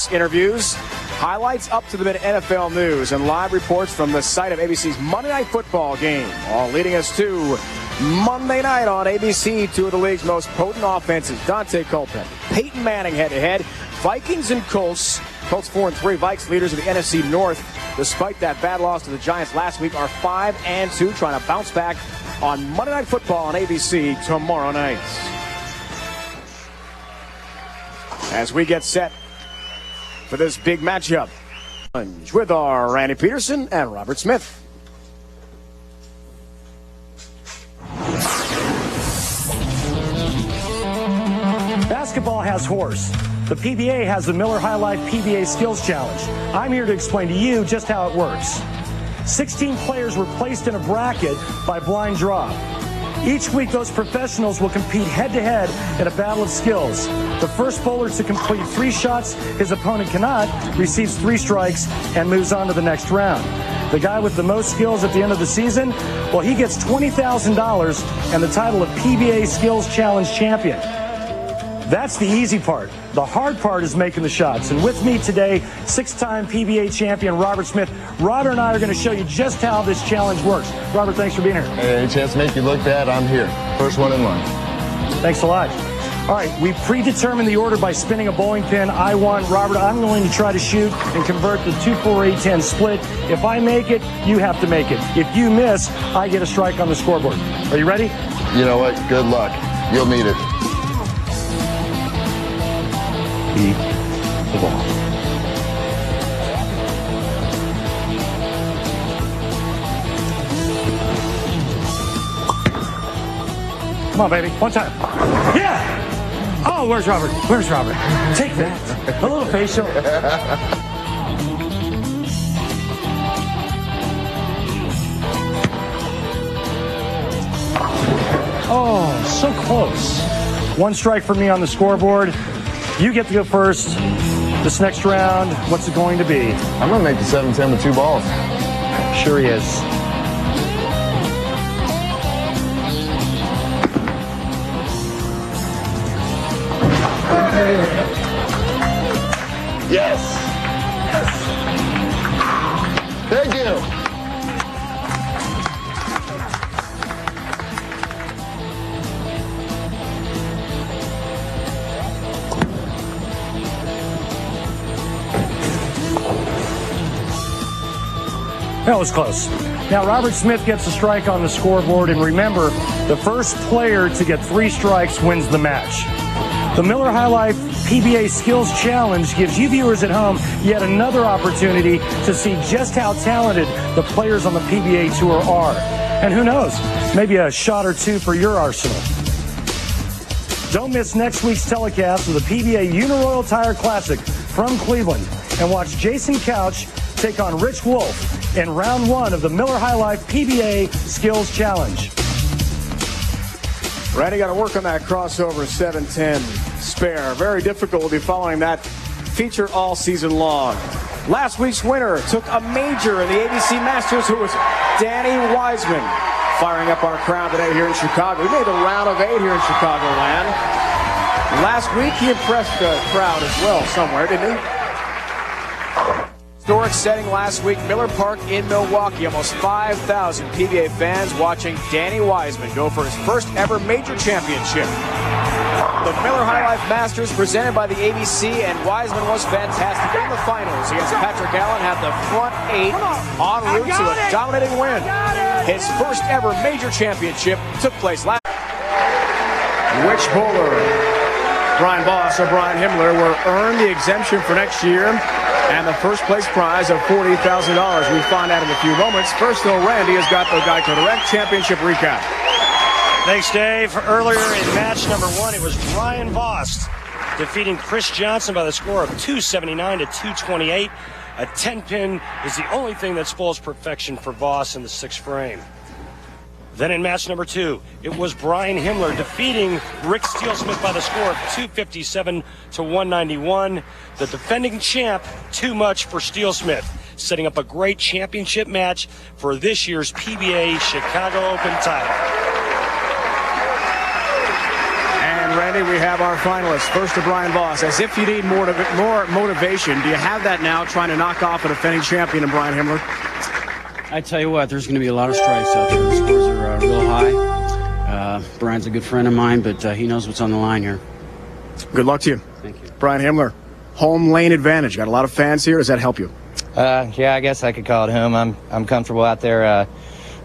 Voss interviews, highlights up to the minute NFL news, and live reports from the site of ABC's Monday Night Football game. All leading us to Monday night on ABC, two of the league's most potent offenses. Dante Culpepper, Peyton Manning head-to-head. Vikings and Colts. Colts 4-3. Vikes leaders of the NFC North. Despite that bad loss to the Giants last week, are 5-2, trying to bounce back on Monday Night Football on ABC tomorrow night. As we get set for this big matchup with our Randy Peterson and Robert Smith. Basketball has horse. The PBA has the Miller High Life PBA Skills Challenge. I'm here to explain to you just how it works. 16 players were placed in a bracket by blind draw. Each week, those professionals will compete head-to-head in a battle of skills. The first bowler to complete 3 shots his opponent cannot receives 3 strikes and moves on to the next round. The guy with the most skills at the end of the season, well, he gets $20,000 and the title of PBA Skills Challenge Champion. That's the easy part. The hard part is making the shots. And with me today, 6-time PBA champion Robert Smith. Robert and I are going to show you just how this challenge works. Robert, thanks for being here. Hey, any chance to make you look bad, I'm here. First one in line. Thanks a lot. All right, we predetermined the order by spinning a bowling pin. I won. Robert, I'm going to try to shoot and convert the 2-4-8-10 split. If I make it, you have to make it. If you miss, I get a strike on the scoreboard. Are you ready? You know what? Good luck. You'll need it. The ball. Come on, baby. One time. Yeah! Oh, where's Robert? Where's Robert? Take that. A little facial. Oh, so close. 1 strike for me on the scoreboard. You get to go first. This next round, what's it going to be? I'm going to make the 7-10 with 2 balls. Sure he is. Yes! Yes! Thank you! That was close. Now, Robert Smith gets a strike on the scoreboard, and remember, the first player to get 3 strikes wins the match. The Miller High Life PBA Skills Challenge gives you viewers at home yet another opportunity to see just how talented the players on the PBA Tour are. And who knows, maybe a shot or 2 for your arsenal. Don't miss next week's telecast of the PBA Uniroyal Tire Classic from Cleveland, and watch Jason Couch take on Rich Wolf in round 1 of the Miller High Life PBA Skills Challenge. Randy got to work on that crossover 7-10 spare. Very difficult. We'll be following that feature all season long. Last week's winner took a major in the ABC Masters, who was Danny Wiseman. Firing up our crowd today here in Chicago. We made the round of 8 here in Chicagoland. Last week he impressed the crowd as well somewhere, didn't he? Historic setting last week, Miller Park in Milwaukee. Almost 5,000 PBA fans watching Danny Wiseman go for his first ever major championship. The Miller High Life Masters presented by the ABC, and Wiseman was fantastic in the finals against Patrick Allen. Had the front 8 en route to a dominating win. His first ever major championship took place last. Which bowler, Brian Voss or Brian Himmler, will earn the exemption for next year and the first place prize of $40,000. We find out in a few moments. First, though, Randy has got the Geico Direct Championship recap. Thanks, Dave. Earlier in match number 1, it was Brian Voss defeating Chris Johnson by the score of 279 to 228. A 10-pin is the only thing that spoils perfection for Voss in the 6th frame. Then in match number 2, it was Brian Himmler defeating Rick Steelsmith by the score of 257 to 191. The defending champ, too much for Steelsmith, setting up a great championship match for this year's PBA Chicago Open title. Randy, we have our finalists. First to Brian Voss. As if you need more motivation, do you have that now trying to knock off a defending champion in Brian Himmler? I tell you what, there's going to be a lot of strikes out there. The scores are real high. Brian's a good friend of mine, but he knows what's on the line here. Good luck to you. Thank you. Brian Himmler, home lane advantage. Got a lot of fans here. Does that help you? Yeah, I guess I could call it home. I'm comfortable out there.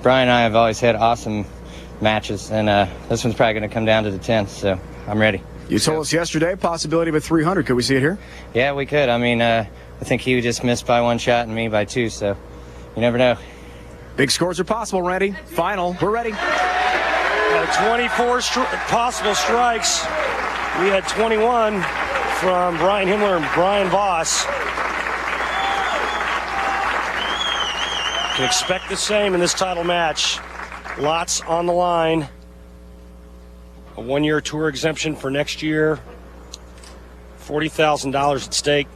Brian and I have always had awesome matches, and this one's probably going to come down to the 10th, so I'm ready. You told us yesterday possibility of a 300. Could we see it here? Yeah, we could. I mean, I think he just missed by 1 shot and me by 2, so you never know. Big scores are possible, Randy. Final. We're ready. 24 possible strikes. We had 21 from Brian Himmler and Brian Voss. Can expect the same in this title match. Lots on the line. A 1-year tour exemption for next year. $40,000 at stake.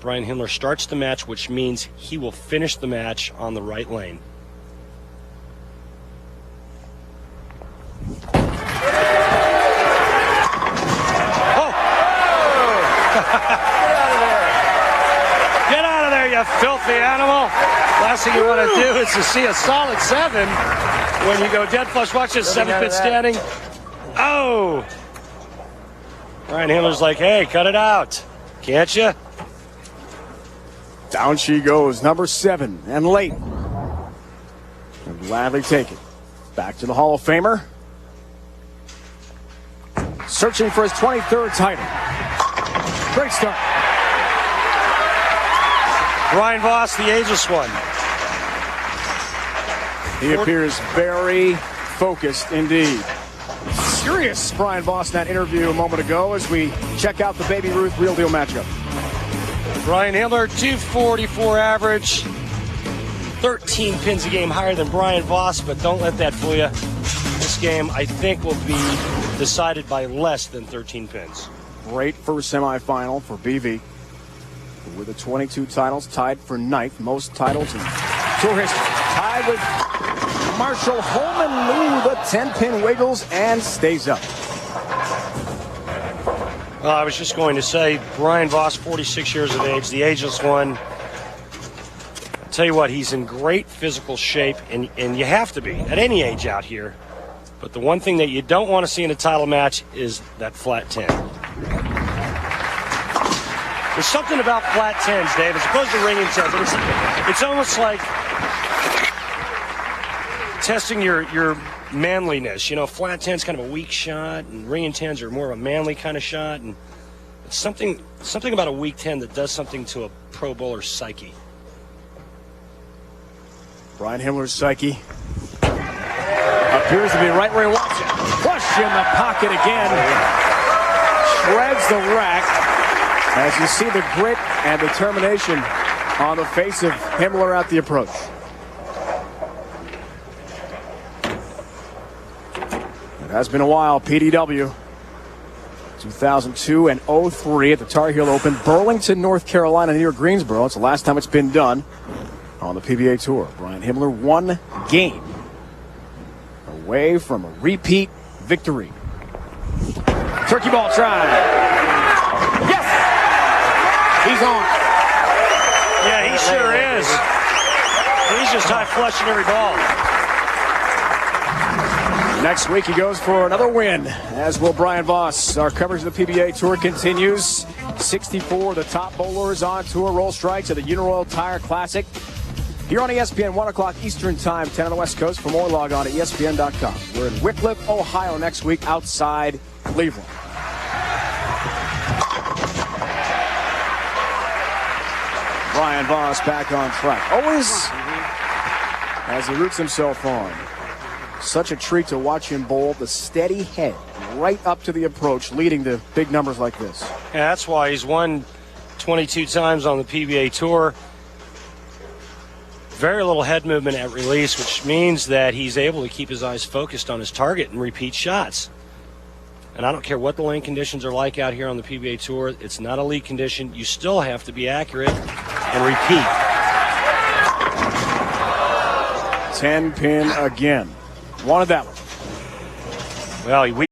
Brian Himmler starts the match, which means he will finish the match on the right lane. Oh! Get out of there, you filthy animal! Last thing you want to do is to see a solid 7 when you go dead flush. Watch this, 7-pit standing. Oh! Brian Himmler's like, hey, cut it out. Can't you? Down she goes, number 7, and late. And gladly take it. Back to the Hall of Famer. Searching for his 23rd title. Great start. Brian Voss, the ageless one. He appears very focused indeed. Serious Brian Voss in that interview a moment ago as we check out the Baby Ruth Real Deal matchup. Brian Himmler, 244 average. 13 pins a game higher than Brian Voss, but don't let that fool you. This game, I think, will be decided by less than 13 pins. Great first semifinal for BV. With the 22 titles, tied for 9th. Most titles in tour history. Tied with Marshall Holman. Ooh, the 10-pin wiggles and stays up. I was just going to say, Brian Voss, 46 years of age, the ageless one. I'll tell you what, he's in great physical shape, and you have to be at any age out here. But the one thing that you don't want to see in a title match is that flat 10. There's something about flat 10s, Dave, as opposed to ringing 10s. It's almost like testing your manliness. You know, flat 10's kind of a weak shot, and ringing 10s are more of a manly kind of shot. And it's something about a weak 10 that does something to a pro bowler's psyche. Brian Himmler's psyche appears to be right where he wants it. Flush in the pocket again. Shreds the rack. As you see the grit and determination on the face of Himmler at the approach. It has been a while. PDW 2002 and 03 at the Tar Heel Open, Burlington, North Carolina, near Greensboro. It's the last time it's been done on the PBA Tour. Brian Himmler, 1 game away from a repeat victory. Turkey ball try. Yes! He's on. Yeah, he sure is. He's just high flushing every ball. Next week he goes for another win, as will Brian Voss. Our coverage of the PBA Tour continues. 64 of the top bowlers on tour roll strikes at the Uniroyal Tire Classic. Here on ESPN, 1 o'clock Eastern Time, 10 on the West Coast. For more, log on to ESPN.com. We're in Wickliffe, Ohio next week, outside Cleveland. Brian Voss back on track. Always, as he roots himself on. Such a treat to watch him bowl, the steady head right up to the approach, leading to big numbers like this. Yeah, that's why he's won 22 times on the PBA Tour. Very little head movement at release, which means that he's able to keep his eyes focused on his target and repeat shots. And I don't care what the lane conditions are like out here on the PBA Tour. It's not a lead condition. You still have to be accurate and repeat. 10 pin again. Wanted that one. Well, we